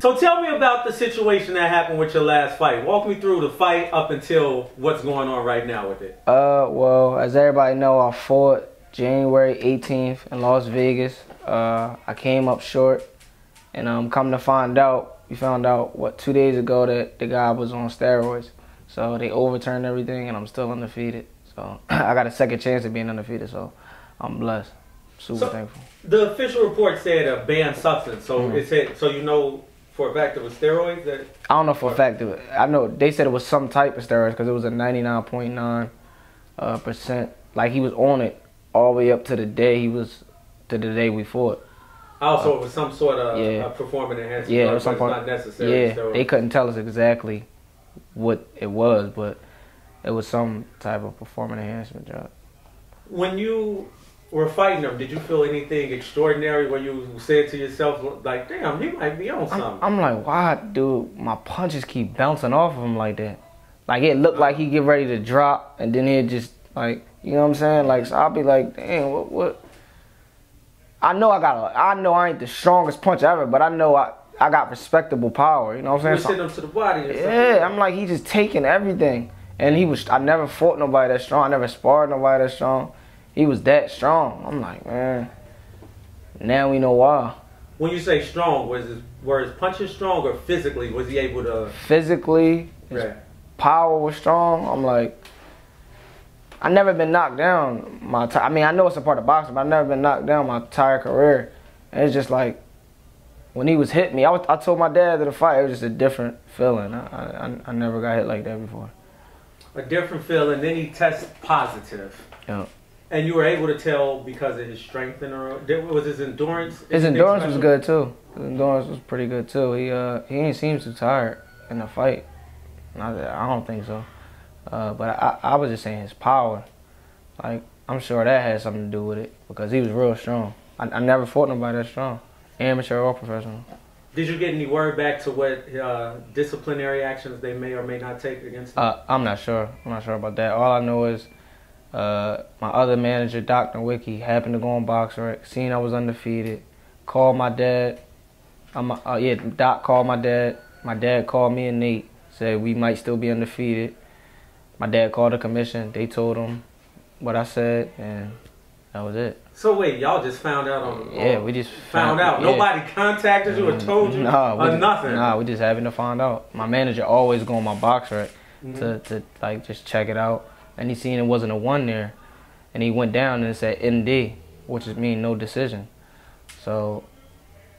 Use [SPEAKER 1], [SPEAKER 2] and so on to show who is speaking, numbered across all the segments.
[SPEAKER 1] So tell me about the situation that happened with your last fight. Walk me through the fight up until what's going on right now with it.
[SPEAKER 2] Well, as everybody know, I fought January 18th in Las Vegas. I came up short, and come to find out, we found out, 2 days ago that the guy was on steroids. So they overturned everything, and I'm still undefeated. So I got a second chance of being undefeated, so I'm blessed. Super thankful.
[SPEAKER 1] The official report said a banned substance, so it said, so you know for a fact it was steroids?
[SPEAKER 2] I don't know for a fact. I know they said it was some type of steroids because it was a 99.9%. Like he was on it all the way up to the day we fought.
[SPEAKER 1] Oh, so it was some sort of performance enhancing drug,
[SPEAKER 2] it was some part,
[SPEAKER 1] not necessarily steroids.
[SPEAKER 2] They couldn't tell us exactly what it was, but it was some type of performance enhancement drug. When
[SPEAKER 1] you were fighting him, did you feel anything extraordinary where you said to yourself, like, damn, he might be on something?
[SPEAKER 2] I'm like, why, dude, my punches keep bouncing off of him like that? Like, it looked like he get ready to drop, and then he'd just, like, you know what I'm saying? Like, so I'll be like, damn, what? I know I ain't the strongest puncher ever, but I know I got respectable power, you know what I'm saying?
[SPEAKER 1] You him to the body or something?
[SPEAKER 2] Yeah, I'm like, he just taking everything. And I never fought nobody that strong. I never sparred nobody that strong. He was that strong. I'm like, man, now we know why.
[SPEAKER 1] When you say strong, were his punches strong or physically? Was he able to?
[SPEAKER 2] Physically, his power was strong. I'm like, I never been knocked down I mean, I know it's a part of boxing, but I've never been knocked down my entire career. And it's just like, when he was hitting me, I told my dad that the fight, it was just a different feeling. I never got hit like that before.
[SPEAKER 1] A different feeling, then he tested positive.
[SPEAKER 2] Yeah.
[SPEAKER 1] And you were able to tell because of his strength was his endurance?
[SPEAKER 2] His endurance was good too. His endurance was pretty good too. He didn't seem too tired in the fight. I don't think so. But I was just saying his power. Like, I'm sure that had something to do with it because he was real strong. I never fought nobody that strong, amateur or professional.
[SPEAKER 1] Did you get any word back to what disciplinary actions they may or may not take against him?
[SPEAKER 2] I'm not sure. I'm not sure about that. All I know is my other manager, Dr. Wiki, happened to go on BoxRec, seen I was undefeated, called my dad. Doc called my dad. My dad called me and Nate, said we might still be undefeated. My dad called the commission. They told him what I said, and that was it.
[SPEAKER 1] So wait, y'all just found out on?
[SPEAKER 2] Yeah, we just
[SPEAKER 1] found out. Yeah. Nobody contacted you or told you or nothing?
[SPEAKER 2] Nah, we just happened to find out. My manager always go on my BoxRec to like just check it out. And he seen it wasn't a 1 there. And he went down and it said ND, which is mean no decision. So,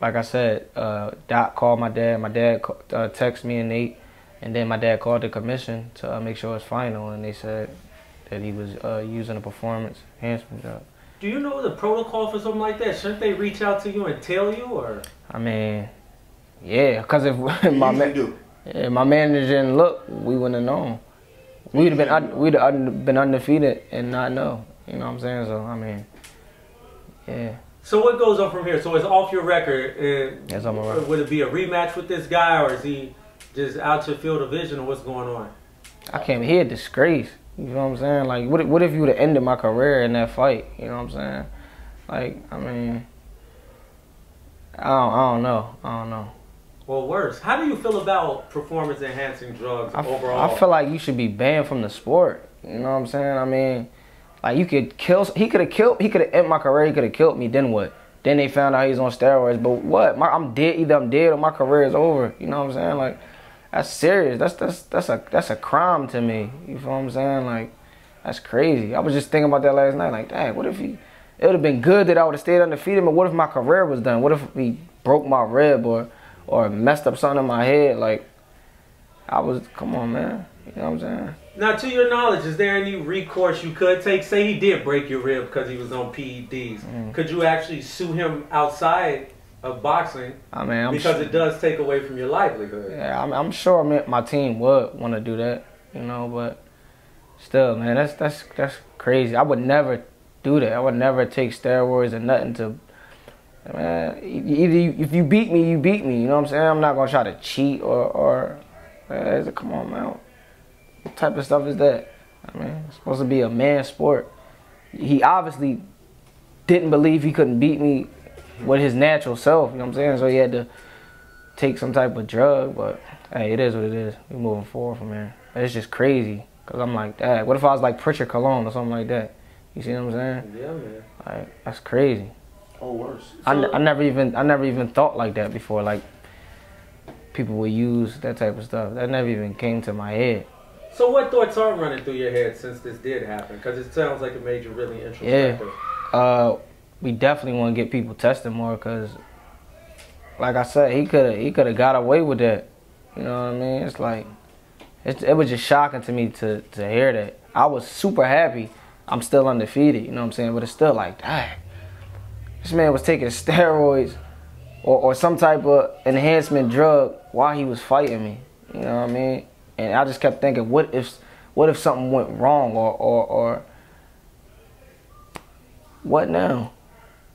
[SPEAKER 2] like I said, Doc called my dad. My dad texted me and Nate. And then my dad called the commission to make sure it's final. And they said that he was using a performance enhancement drug.
[SPEAKER 1] Do you know the protocol for something like that? Shouldn't they reach out to you and tell you? Or
[SPEAKER 2] I mean, yeah, because if my manager didn't look, we wouldn't have known. We'd have been undefeated and not know. You know what I'm saying? So, I mean, yeah.
[SPEAKER 1] So what goes on from here? So it's off your record.
[SPEAKER 2] It's off my record.
[SPEAKER 1] Would it be a rematch with this guy, or is he just out your field of vision, or what's going on?
[SPEAKER 2] I can't hear a disgrace. You know what I'm saying? Like, what if you would have ended my career in that fight? You know what I'm saying? Like, I mean, I don't know.
[SPEAKER 1] Well, worse. How do you feel about performance-enhancing drugs overall?
[SPEAKER 2] I feel like you should be banned from the sport. You know what I'm saying? I mean, like, you could kill. He could have ended my career. He could have killed me. Then what? Then they found out he's on steroids. But what? I'm dead. Either I'm dead or my career is over. You know what I'm saying? Like, that's serious. That's a crime to me. You feel what I'm saying? Like, that's crazy. I was just thinking about that last night. Like, dang, what if it would have been good that I would have stayed undefeated, but what if my career was done? What if he broke my rib or messed up something in my head? Like, come on, man. You know what I'm saying?
[SPEAKER 1] Now, to your knowledge, is there any recourse you could take? Say he did break your rib because he was on PEDs. Could you actually sue him outside of boxing? I mean, because it does take away from your livelihood.
[SPEAKER 2] Yeah, I'm sure my team would want to do that, you know, but still, man, that's crazy. I would never do that. I would never take steroids or nothing to. Man, if you beat me, you beat me. You know what I'm saying? I'm not gonna try to cheat or man, come on, man. What type of stuff is that? I mean, it's supposed to be a man's sport. He obviously didn't believe he couldn't beat me with his natural self. You know what I'm saying? So he had to take some type of drug, but hey, it is what it is. We moving forward from here. It's just crazy, cause I'm like, dad, what if I was like Pritchard Cologne or something like that? You see what I'm saying?
[SPEAKER 1] Yeah, man.
[SPEAKER 2] Like, that's crazy.
[SPEAKER 3] Or worse.
[SPEAKER 2] I never even thought like that before. Like, people would use that type of stuff. That never even came to my head.
[SPEAKER 1] So what thoughts are running through your head since this did happen? Because it sounds like it made you really introspective.
[SPEAKER 2] Yeah. We definitely want to get people tested more, because, like I said, he could have got away with that. You know what I mean? It's like, it was just shocking to me to hear that. I was super happy. I'm still undefeated, you know what I'm saying? But it's still like, dang, this man was taking steroids or some type of enhancement drug while he was fighting me. You know what I mean? And I just kept thinking, what if something went wrong or what now?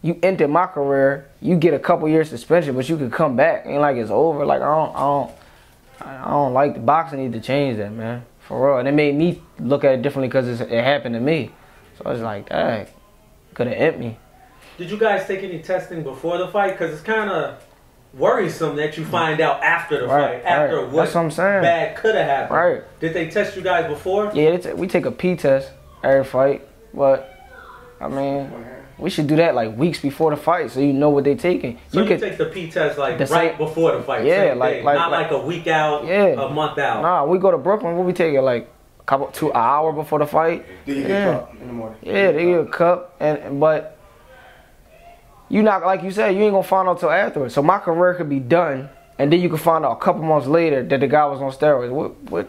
[SPEAKER 2] You ended my career, you get a couple years suspension, but you could come back. Ain't like it's over. Like, I don't like the boxing need to change that, man. For real. And it made me look at it differently because it happened to me. So I was like, dang, could have hit me.
[SPEAKER 1] Did you guys take any testing before the fight? Because it's kind of worrisome that you find out after the fight, after what
[SPEAKER 2] That's what I'm saying.
[SPEAKER 1] Bad could have happened.
[SPEAKER 2] Right.
[SPEAKER 1] Did they test you guys before?
[SPEAKER 2] Yeah, we take a P test every fight, but I mean, we should do that like weeks before the fight, so you know what they taking.
[SPEAKER 1] So you take the P test like right before the fight.
[SPEAKER 2] Yeah,
[SPEAKER 1] not like a week out, a month out.
[SPEAKER 2] Nah, we go to Brooklyn. We'll be taking like an hour before the fight.
[SPEAKER 3] They give you a cup in the morning.
[SPEAKER 2] Yeah, they give you a cup, but you not, like you said, you ain't gonna find out till afterwards. So my career could be done, and then you could find out a couple months later that the guy was on steroids. What?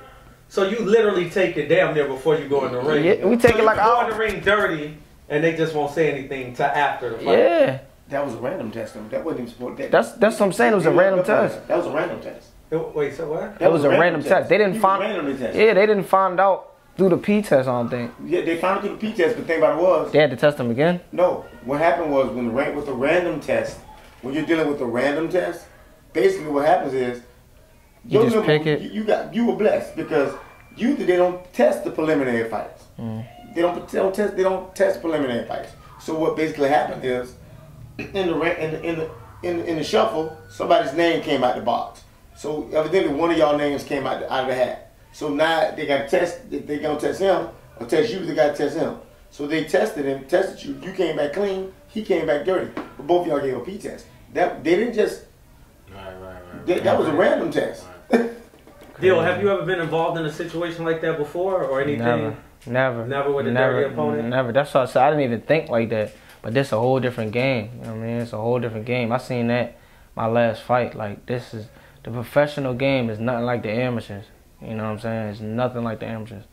[SPEAKER 1] So you literally take it damn near before you go in the ring.
[SPEAKER 2] Yeah, we take it like
[SPEAKER 1] go in the ring dirty, and they just won't say anything till after the fight.
[SPEAKER 2] Yeah.
[SPEAKER 3] That was a random test. That wasn't even supposed to.
[SPEAKER 2] That's what I'm saying. It was a random test.
[SPEAKER 3] That was a random test.
[SPEAKER 1] Wait, so what?
[SPEAKER 2] That was a random test. They didn't find. Yeah, they didn't find out through the P test. I don't think.
[SPEAKER 3] Yeah, they found it through the P test. But the thing about it was,
[SPEAKER 2] they had to test them again.
[SPEAKER 3] No, what happened was with the random test, when you're dealing with the random test, basically what happens is
[SPEAKER 2] you just pick it.
[SPEAKER 3] You were blessed because usually they don't test the preliminary fights. They don't test preliminary fights. So what basically happened is in the shuffle, somebody's name came out the box. So evidently one of y'all names came out of the hat. So now they got to test. If they gonna test him or test you, they got to test him. So they tested him, tested you. You came back clean. He came back dirty. But both of y'all gave a P test. That they didn't just. That was a random test.
[SPEAKER 1] Dio, have you ever been involved in a situation like that before or anything?
[SPEAKER 2] Never.
[SPEAKER 1] Never with a dirty opponent?
[SPEAKER 2] Never. That's why I said I didn't even think like that. But this is a whole different game. You know what I mean? It's a whole different game. I seen that my last fight. Like, this is the professional game is nothing like the amateurs. You know what I'm saying? It's nothing like the amateurs.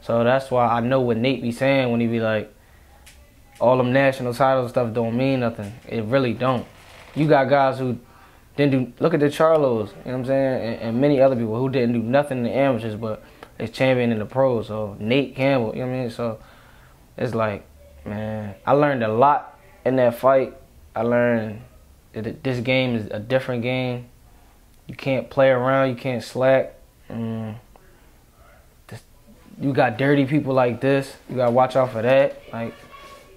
[SPEAKER 2] So that's why I know what Nate be saying when he be like, all them national title stuff don't mean nothing. It really don't. You got guys who didn't do, look at the Charlos, you know what I'm saying? And many other people who didn't do nothing in the amateurs, but is champion in the pros. So Nate Campbell, you know what I mean? So it's like, man, I learned a lot in that fight. I learned that this game is a different game. You can't play around, you can't slack. You got dirty people like this. You gotta watch out for that. Like,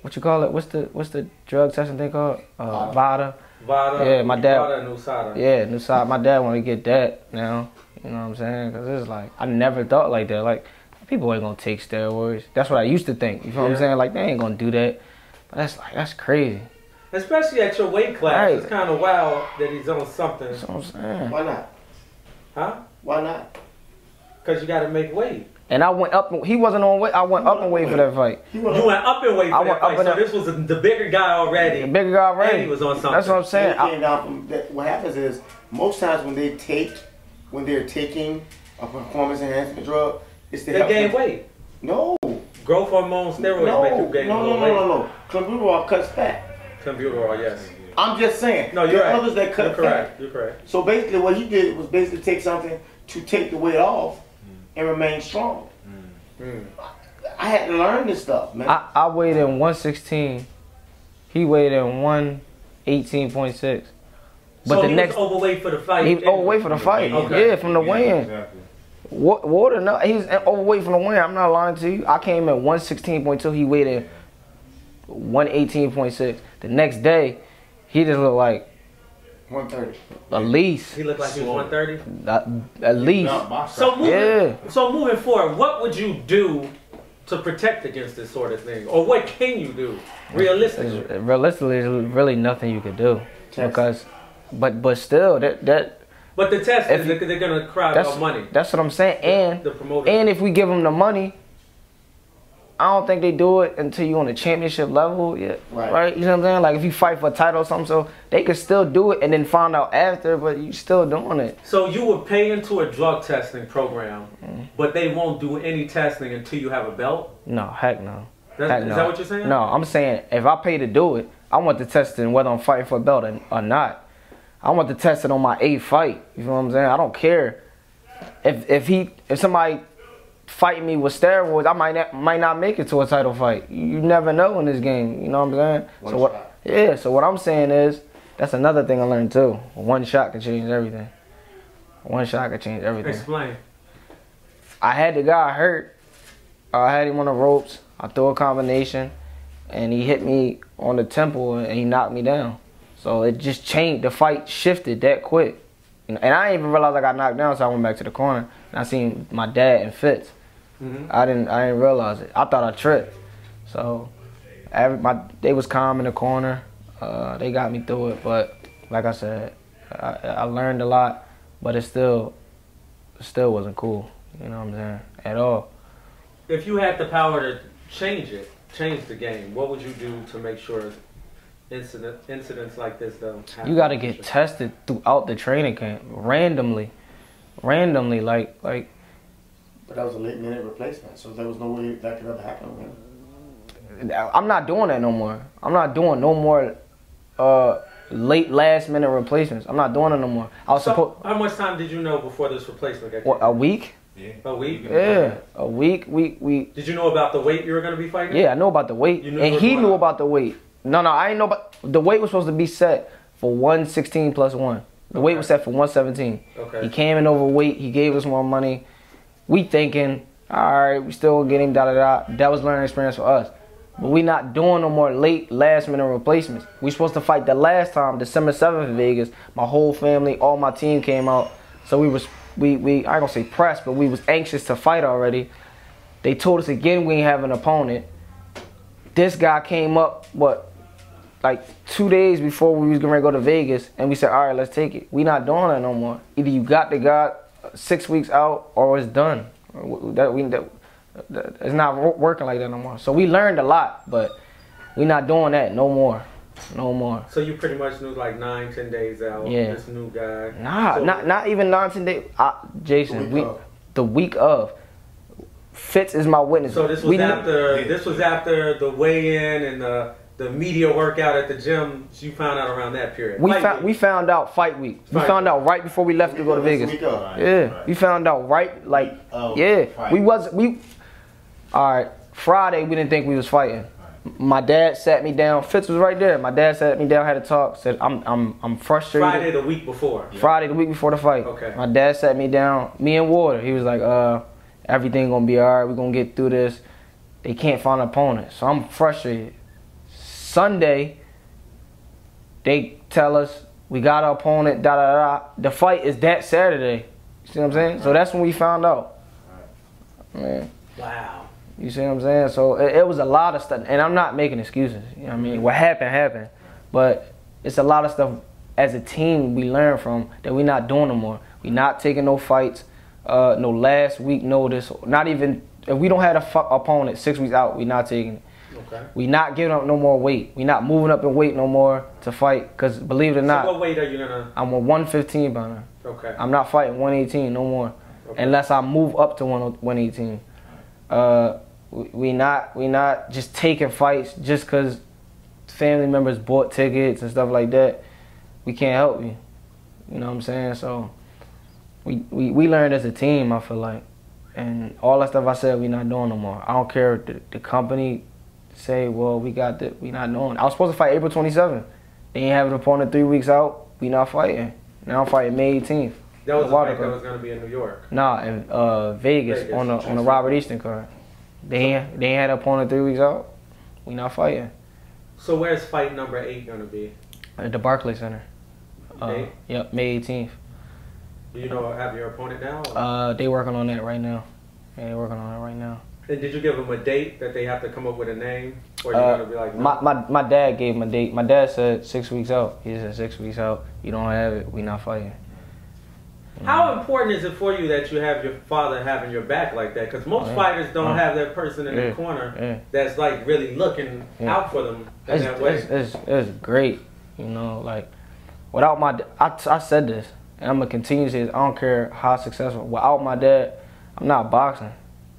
[SPEAKER 2] what you call it? What's the drug testing thing called? VADA.
[SPEAKER 1] VADA.
[SPEAKER 2] Yeah, my dad.
[SPEAKER 1] VADA and USADA.
[SPEAKER 2] Yeah, USADA. My dad want to get that now. You know what I'm saying? Cause it's like I never thought like that. Like, people ain't gonna take steroids. That's what I used to think. You know what I'm saying? Like, they ain't gonna do that. But that's crazy.
[SPEAKER 1] Especially at your weight class, right. It's kind of wild that he's on something.
[SPEAKER 2] That's what I'm saying.
[SPEAKER 3] Why not?
[SPEAKER 1] Huh?
[SPEAKER 3] Why not?
[SPEAKER 1] Because you got to make weight.
[SPEAKER 2] And I went up. He wasn't on weight. I went up in weight for that fight.
[SPEAKER 1] You went up in weight for that fight. So this was the bigger guy already.
[SPEAKER 2] The bigger guy already.
[SPEAKER 1] And he was on something.
[SPEAKER 2] That's what I'm saying.
[SPEAKER 3] What happens is most times when they're taking a performance enhancement drug, it's to help
[SPEAKER 1] gain weight.
[SPEAKER 3] No.
[SPEAKER 1] Growth hormone steroids make you gain more weight.
[SPEAKER 3] No. Clenbuterol cuts fat.
[SPEAKER 1] Clenbuterol, yes.
[SPEAKER 3] I'm just saying.
[SPEAKER 1] No, you're right.
[SPEAKER 3] Others that cut fat.
[SPEAKER 1] You're correct.
[SPEAKER 3] So basically, what he did was basically take something to take the weight off and remain strong. I had to learn this stuff, man.
[SPEAKER 2] I weighed in 116. He weighed in 118.6.
[SPEAKER 1] But so he was overweight for the fight.
[SPEAKER 2] He was overweight for the fight. Okay. Yeah, from the weigh-in. Exactly. Water, no, he was overweight from the weigh-in. I'm not lying to you. I came in 116.2. He weighed in 118.6. The next day, he just looked like
[SPEAKER 3] 130.
[SPEAKER 2] At least.
[SPEAKER 1] He looked like he was 130?
[SPEAKER 2] At least.
[SPEAKER 1] So moving forward, what would you do to protect against this sort of thing? Or what can you do, realistically?
[SPEAKER 2] Realistically, there's really nothing you could do. Because, but still,
[SPEAKER 1] But the test is they're going to cry about money.
[SPEAKER 2] That's what I'm saying. And if we give them the money, I don't think they do it until you're on the championship level yet. Right? You know what I'm saying? Like if you fight for a title or something, so they could still do it and then find out after, but you still doing it.
[SPEAKER 1] So you would pay into a drug testing program, but they won't do any testing until you have a belt?
[SPEAKER 2] No, heck no.
[SPEAKER 1] Is that what you're saying?
[SPEAKER 2] No, I'm saying if I pay to do it, I want the testing whether I'm fighting for a belt or not. I want the testing on my 8th fight. You know what I'm saying? I don't care if somebody fighting me with steroids, I might not make it to a title fight. You never know in this game. You know what I'm saying? So what I'm saying is that's another thing I learned too. One shot can change everything. One shot can change everything.
[SPEAKER 1] Explain.
[SPEAKER 2] I had the guy hurt. I had him on the ropes. I threw a combination, and he hit me on the temple, and he knocked me down. So it just changed. The fight shifted that quick. And I didn't even realize I got knocked down, so I went back to the corner, and I seen my dad and Fitz. I didn't realize it. I thought I tripped. So they was calm in the corner. They got me through it, but like I said, I learned a lot, but it still wasn't cool. You know what I'm saying? At all.
[SPEAKER 1] If you had the power to change the game, what would you do to make sure incidents like this don't happen?
[SPEAKER 2] You got to get tested throughout the training camp, randomly, like.
[SPEAKER 3] But that was a late-minute replacement, so there was no way that could ever happen.
[SPEAKER 2] I'm not doing that no more. I'm not doing no more late last-minute replacements. I'm not doing it no more.
[SPEAKER 1] How much time did you know before this replacement got
[SPEAKER 2] What, a week?
[SPEAKER 1] Yeah. A week?
[SPEAKER 2] Yeah, a week.
[SPEAKER 1] Did you know about the weight you were going to be fighting?
[SPEAKER 2] Yeah, I know about the weight. And he knew about the weight. No, I didn't know about... The weight was supposed to be set for 116 plus 1. The weight was set for 117.
[SPEAKER 1] Okay.
[SPEAKER 2] He came in overweight. He gave us more money. We thinking, all right, we still getting da-da-da. That was learning experience for us. But we not doing no more late last-minute replacements. We supposed to fight the last time, December 7th in Vegas. My whole family, all my team came out. So we I ain't gonna say pressed, but we was anxious to fight already. They told us again we ain't have an opponent. This guy came up, like 2 days before we was gonna go to Vegas, and we said, all right, let's take it. We not doing that no more. Either you got the guy 6 weeks out, or it's done. It's not working like that no more. So we learned a lot, but we not doing that no more.
[SPEAKER 1] So you pretty much knew like 9-10 days out.
[SPEAKER 2] Yeah.
[SPEAKER 1] This new guy.
[SPEAKER 2] Nah, not even 9-10 days. Jason, the week of. Fitz is my witness.
[SPEAKER 1] So this was after the weigh-in and the media workout at the gym. You found out around that period.
[SPEAKER 2] We found out fight week. We found out right before we left to go to Vegas. We found out all right, Friday we didn't think we was fighting. My dad sat me down. Fitz was right there. My dad sat me down, had a talk. Said I'm frustrated.
[SPEAKER 1] Friday the week before.
[SPEAKER 2] Friday the week before the fight.
[SPEAKER 1] Okay.
[SPEAKER 2] My dad sat me down. Me and Water. He was like, everything gonna be alright. We're gonna get through this. They can't find an opponent, so I'm frustrated. Sunday, they tell us we got an opponent. The fight is that Saturday. You see what I'm saying? So that's when we found out. Man.
[SPEAKER 1] Wow.
[SPEAKER 2] You see what I'm saying? So it was a lot of stuff, and I'm not making excuses. You know what I mean? What happened. But it's a lot of stuff as a team we learn from that we're not doing no more. We're not taking no fights, no last week notice. Not even, if we don't have an opponent 6 weeks out, we're not taking it.
[SPEAKER 1] Okay.
[SPEAKER 2] We're not giving up no more weight. We're not moving up in weight no more to fight, because believe it or not.
[SPEAKER 1] So what weight are you going to?
[SPEAKER 2] I'm a 115 by now.
[SPEAKER 1] Okay.
[SPEAKER 2] I'm not fighting 118 no more, unless I move up to 118. We not just taking fights just because family members bought tickets and stuff like that. We can't help you. You know what I'm saying? So we learned as a team, I feel like. And all that stuff I said, we not doing no more. I don't care if the company say, well, we got that, we not doing. I was supposed to fight April 27th. They ain't have an opponent 3 weeks out. We not fighting. Now I'm fighting May 18th.
[SPEAKER 1] That was the fight that was going to be in New York.
[SPEAKER 2] Nah, in Vegas on the Robert Easton card. They ain't had an opponent 3 weeks out. We not fighting.
[SPEAKER 1] So where's fight number 8 going to be?
[SPEAKER 2] At the Barclays Center. Yep, May 18th.
[SPEAKER 1] Do you know, have your opponent now?
[SPEAKER 2] They working on that right now. Yeah, they working on it right now.
[SPEAKER 1] And did you give them a date that they have to come up with a name? Or you gonna be like, no?
[SPEAKER 2] My dad gave him a date. My dad said 6 weeks out. He said 6 weeks out. You don't have it, we not fighting.
[SPEAKER 1] How important is it for you that you have your father having your back like that? Because most fighters don't have that person in the corner that's like really looking out for them in that way.
[SPEAKER 2] It's great, you know. Like without my, I said this, and I'm gonna continue to say this. I don't care how successful. Without my dad, I'm not boxing.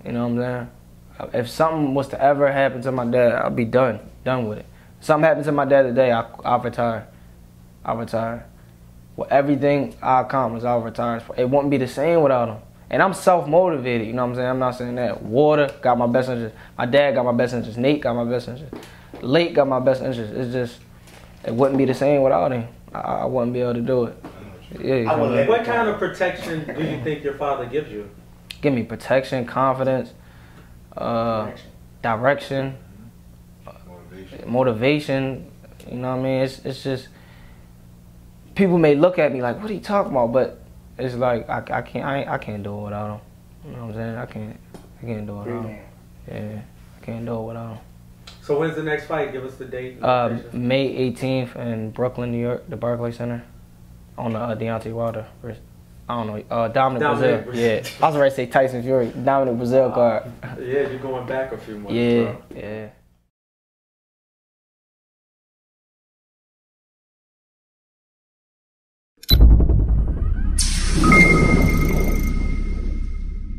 [SPEAKER 2] You know what I'm saying? If something was to ever happen to my dad, I'll be done with it. If something happens to my dad today, I'll retire. I'll retire. With everything I accomplished, I'll retire. It wouldn't be the same without him. And I'm self-motivated, you know what I'm saying? I'm not saying that. Water got my best interest. My dad got my best interest. Nate got my best interest. Lake got my best interest. It's just, it wouldn't be the same without him. I wouldn't be able to do it. Yeah,
[SPEAKER 1] what kind of protection do you think your father gives you?
[SPEAKER 2] Give me protection, confidence, direction, motivation. You know what I mean? It's just, people may look at me like, what are you talking about? But it's like I can't do it without him. You know what I'm saying? I can't do it without him. Yeah, I can't do it without him.
[SPEAKER 1] So when's the next fight? Give us the date.
[SPEAKER 2] May 18th in Brooklyn, New York, the Barclays Center, on the Deontay Wilder. I don't know, Dominic Brazil. Yeah, I was ready to say Tyson Fury. Dominic Brazil card.
[SPEAKER 1] Yeah, you're going back a few months.
[SPEAKER 2] Yeah, bro. Yeah.